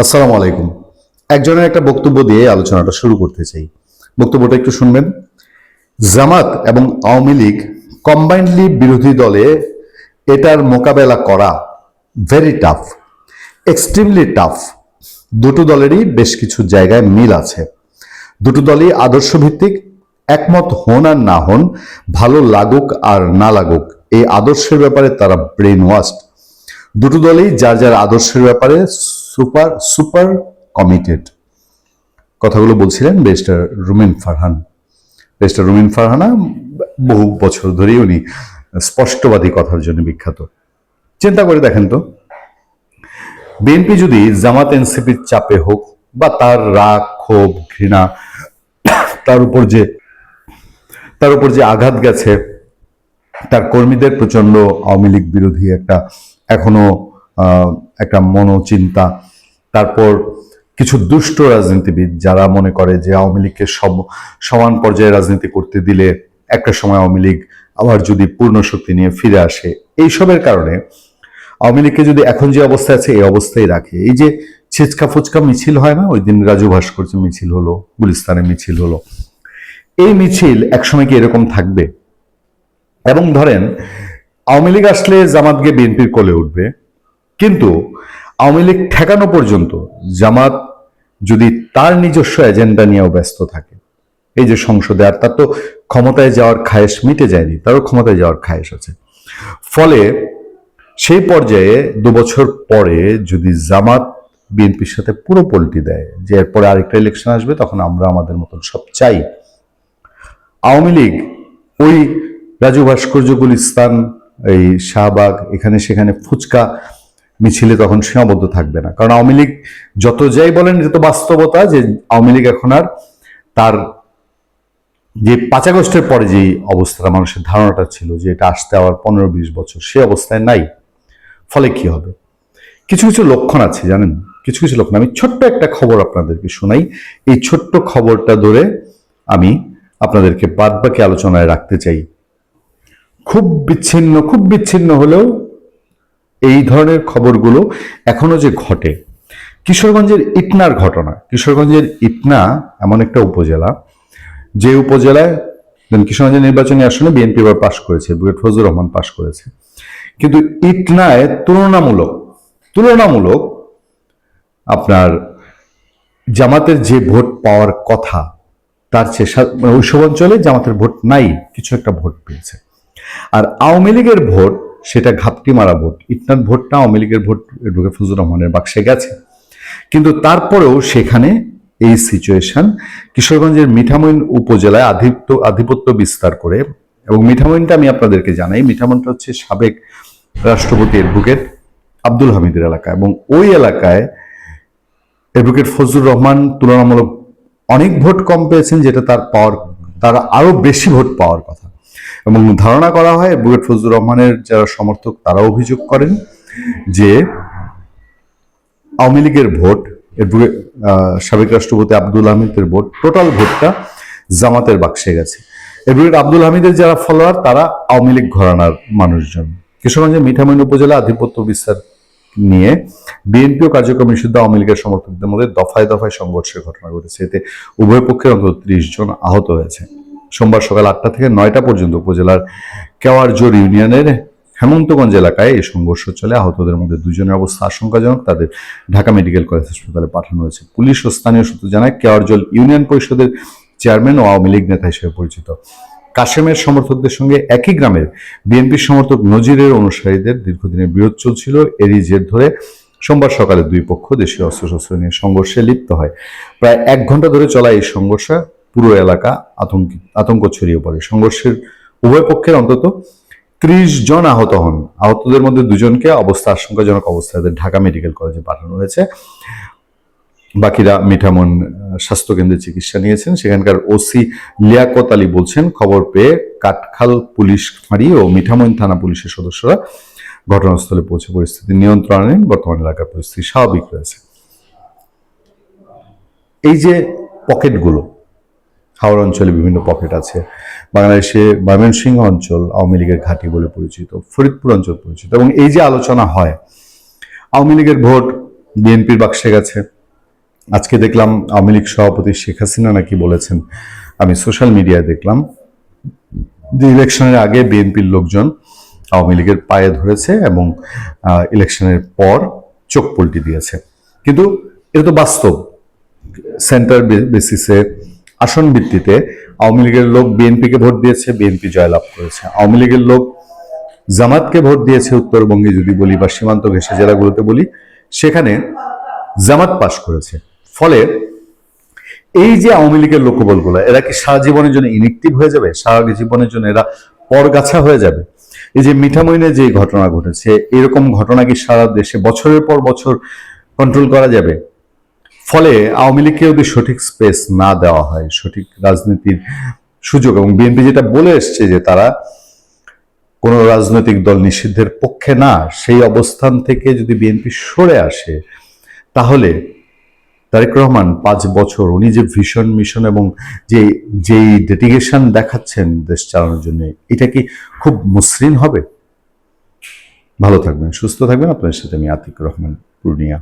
আসসালামু আলাইকুম। একজনের একটা বক্তব্য দিয়ে আলোচনাটা শুরু করতে চাই। বক্তব্যটা একটু শুনবেন। জামাত এবং আওয়ামী লীগ কম্বাইন্ডলি বিরোধী দলে এটার মোকাবেলা করা ভেরি টাফ, এক্সট্রিমলি টাফ। দুটো দলেরই বেশ কিছু জায়গায় মিল আছে। দুটো দলই আদর্শ ভিত্তিক। একমত হন আর না হন, ভালো লাগুক আর না লাগুক, এই আদর্শের ব্যাপারে তারা ব্রেন ওয়াশড। দুটো দলই যার যার আদর্শের ব্যাপারে সুপার সুপার কমিটেড। কথাগুলো বলছিলেন ব্যারিস্টার রুমিন ফারহান। ব্যারিস্টার রুমিন ফারহানা বহু বছর ধরেই উনি স্পষ্টবাদী কথার জন্য বিখ্যাত। চিন্তা করে দেখেন তো, বিএনপি যদি জামাত এনসিপির চাপে হোক বা তার রাগ ক্ষোভ ঘৃণা, তার উপর যে আঘাত গেছে, তার কর্মীদের প্রচন্ড আওয়ামী লীগ বিরোধী এখনো একটা মনোচিন্তা, তারপর কিছু দুষ্ট রাজনীতিবিদ যারা মনে করে যে আওয়ামী লীগকে সমান পর্যায়ে রাজনীতি করতে দিলে একটা সময় আওয়ামী লীগ আবার যদি পূর্ণ শক্তি নিয়ে ফিরে আসে, এইসবের কারণে আওয়ামী লীগকে যদি এখন যে অবস্থায় আছে এই অবস্থায় রাখে। এই যে ছিচকা ফুচকা মিছিল হয় না, ওই দিন রাজু ভাস্কর্য মিছিল হলো, গুলিস্তানে মিছিল হলো, এই মিছিল একসময় কি এরকম থাকবে? এবং ধরেন আওয়ামী লীগ আসলে জামাত গিয়ে বিএনপির কোলে উঠবে, কিন্তু আওয়ামী লীগ ঠেকানো পর্যন্ত জামাত যদি তার নিজস্ব এজেন্ডা নিয়েও ব্যস্ত থাকে, এই যে সংসদে, আর তার তো ক্ষমতায় যাওয়ার খায়েশ মিটে যায়নি, তারও ক্ষমতায় যাওয়ার খায়েশ আছে। ফলে সেই পর্যায়ে 2 বছর পরে যদি জামাত বিএনপির সাথে পুরো পল্টি দেয় যে এরপরে আরেকটা ইলেকশন আসবে, তখন আমরা আমাদের মতন সব চাই, আওয়ামী লীগ ওই রাজু ভাস্কর্য, গুলিস্তান, এই শাহবাগ, এখানে সেখানে ফুচকা মিছিলে তখন সীমাবদ্ধ থাকবে না। কারণ আওয়ামী লীগ যত যাই বলেন, এটা তো বাস্তবতা যে আওয়ামী লীগ এখন আর তার যে 5 আগস্টের পরে যে অবস্থাটা, মানুষের ধারণাটা ছিল যে এটা আসতে আবার 15-20 বছর, সে অবস্থায় নাই। ফলে কি হবে? কিছু কিছু লক্ষণ আছে, জানেন, কিছু কিছু লক্ষণ। আমি ছোট্ট একটা খবর আপনাদেরকে শোনাই। এই ছোট্ট খবরটা ধরে আমি আপনাদেরকে বাদ বাকি আলোচনায় রাখতে চাই। খুব বিচ্ছিন্ন হলেও এই ধরনের খবরগুলো এখনো যে ঘটে। কিশোরগঞ্জের ইটনার ঘটনা। কিশোরগঞ্জের ইটনা এমন একটা উপজেলা, যে উপজেলায় কিশোরগঞ্জের নির্বাচনী আসনে বিএনপি এবার পাশ করেছে, বুয়েট ফজলুর রহমান পাশ করেছে, কিন্তু ইটনায় তুলনামূলক আপনার জামাতের যে ভোট পাওয়ার কথা, তার চেয়ে ওইসব অঞ্চলে জামাতের ভোট নাই, কিছু একটা ভোট পেয়েছে। আর আওয়ামী লীগের ভোট, সেটা ঘাপটি মারা ভোট। ইটনার ভোটটা আওয়ামী লীগের ভোট বুয়েট ফজলুর রহমানের বাক্সে গেছে, কিন্তু তারপরেও সেখানে এই সিচুয়েশন। কিশোরগঞ্জের মিঠামইন উপজেলায় আধিপত্য বিস্তার করে, এবং মিঠামইনটা আমি আপনাদেরকে জানাই, মিঠামইনটা হচ্ছে সাবেক রাষ্ট্রপতি অ্যাডভোকেট আব্দুল হামিদের এলাকা, এবং ওই এলাকায় অ্যাডভোকেট ফজলুর রহমান তুলনামূলক অনেক ভোট কম পেয়েছেন, যেটা তার আরো বেশি ভোট পাওয়ার কথা। এবং ধারণা করা হয় অ্যাডভোকেট ফজলুর রহমানের যারা সমর্থক তারা অভিযোগ করেন যে আওয়ামী লীগের ভোট, সাবেক রাষ্ট্রপতি আব্দুল হামিদের ভোট, টোটাল ভোটটা জামাতের বাক্সে গেছে। অ্যাডভোকেট আব্দুল হামিদের যারা ফলোয়ার তারা আওয়ামী লীগ ঘরানার মানুষজন। কিশোরগঞ্জের মিঠামইন উপজেলা আধিপত্য বিস্তার নিয়ে বিএনপি ও কার্যক্রম নিষিদ্ধ আওয়ামী লীগের সমর্থকদের মধ্যে দফায় দফায় সংঘর্ষের ঘটনা ঘটেছে। এতে উভয় পক্ষের অন্তত 30 জন আহত হয়েছে। সোমবার সকাল 8টা থেকে 9টা পর্যন্ত উপজেলার কেওয়ারজোর ইউনিয়নের হেমন্তগঞ্জ এলাকায় এই সংঘর্ষ চলে। আহতদের মধ্যে 2 জনের অবস্থা আশঙ্কাজনক, তাদের ঢাকা মেডিকেল কলেজ হাসপাতালে পাঠানো হয়েছে। পুলিশ ও স্থানীয় সূত্র জানায়, কেওয়ারজোর ইউনিয়ন পরিষদের চেয়ারম্যান ও আওয়ামী লীগ নেতা হিসেবে পরিচিত কাশেমের সমর্থকদের সঙ্গে একই গ্রামের বিএনপির সমর্থক নজিরের অনুসারীদের দীর্ঘদিনের বিরোধ চলছিল। এরই জের ধরে সোমবার সকালে দুই পক্ষ দেশীয় অস্ত্রশস্ত্র নিয়ে সংঘর্ষে লিপ্ত হয়। প্রায় 1 ঘন্টা ধরে চলা এই সংঘর্ষে পুরো এলাকা আতঙ্ক ছড়িয়ে পড়ে। সংঘর্ষের উভয় পক্ষের অন্তত 30 জন আহত হন। আহতদের মধ্যে 2 জনকে আশঙ্কাজনক অবস্থায় ঢাকা মেডিকেল কলেজে পাঠানো হয়েছে। বাকিরা মিঠামইন স্বাস্থ্যকেন্দ্রে চিকিৎসা নিয়েছেন। সেখানকার ওসি লিয়াকত আলী বলছেন, খবর পেয়ে কাঠখাল পুলিশ ফাঁড়ি ও মিঠামইন থানা পুলিশের সদস্যরা ঘটনাস্থলে পৌঁছে পরিস্থিতি নিয়ন্ত্রণে আনেন। বর্তমান এলাকার পরিস্থিতি স্বাভাবিক রয়েছে। এই যে পকেটগুলো, হাওড় অঞ্চলে বিভিন্ন পকেট আছে, বাংলাদেশে ময়মনসিংহ অঞ্চল আওয়ামী লীগের ঘাঁটি বলে পরিচিত, ফরিদপুর অঞ্চল পরিচিত, এবং এই যে আলোচনা হয় আওয়ামী লীগের ভোট বিএনপির বাক্সে গেছে। আজকে দেখলাম আওয়ামী লীগ সভাপতি শেখ হাসিনা নাকি বলেছেন, আমি সোশ্যাল মিডিয়ায় দেখলাম, যে ইলেকশনের আগে বিএনপির লোকজন আওয়ামী লীগের পায়ে ধরেছে এবং ইলেকশনের পর চোখ পল্টি দিয়েছে। কিন্তু এটা তো বাস্তব। সেন্টার বেসিসে, আসন ভিত্তিতে আওয়ামী লীগের লোক বিএনপিকে ভোট দিয়েছে, বিএনপি জয়লাভ করেছে। আওয়ামী লীগের লোক জামাতকে ভোট দিয়েছে উত্তরবঙ্গে যদি বলি, বা সীমান্ত ঘেঁষে জেলাগুলোতে বলি, সেখানে জামাত পাশ করেছে। ফলে এই যে আওয়ামী লীগের লোকবলগুলো, এরা কি সারা জীবনের জন্য ইনেকটিভ হয়ে যাবে? সারা জীবনের জন্য এরা পরগাছা হয়ে যাবে? এই যে মিঠামইনে যে ঘটনা ঘটেছে, এরকম ঘটনা কি সারা দেশে বছরের পর বছর কন্ট্রোল করা যাবে? ফলে আওয়ামী লীগকে যদি সঠিক স্পেস না দেওয়া হয়, সঠিক রাজনীতির সুযোগ, এবং বিএনপি যেটা বলে এসছে যে তারা কোনো রাজনৈতিক দল নিষিদ্ধের পক্ষে না, সেই অবস্থান থেকে যদি বিএনপি সরে আসে, তাহলে তারেক রহমান 5 বছর উনি যে ভিশন মিশন এবং যে যেই ডেডিকেশন দেখাচ্ছেন দেশ চালানোর জন্য, এটা কি খুব মসৃণ হবে? ভালো থাকবেন, সুস্থ থাকবেন। আপনার সাথে আমি আতিক রহমান, পূর্ণিয়া।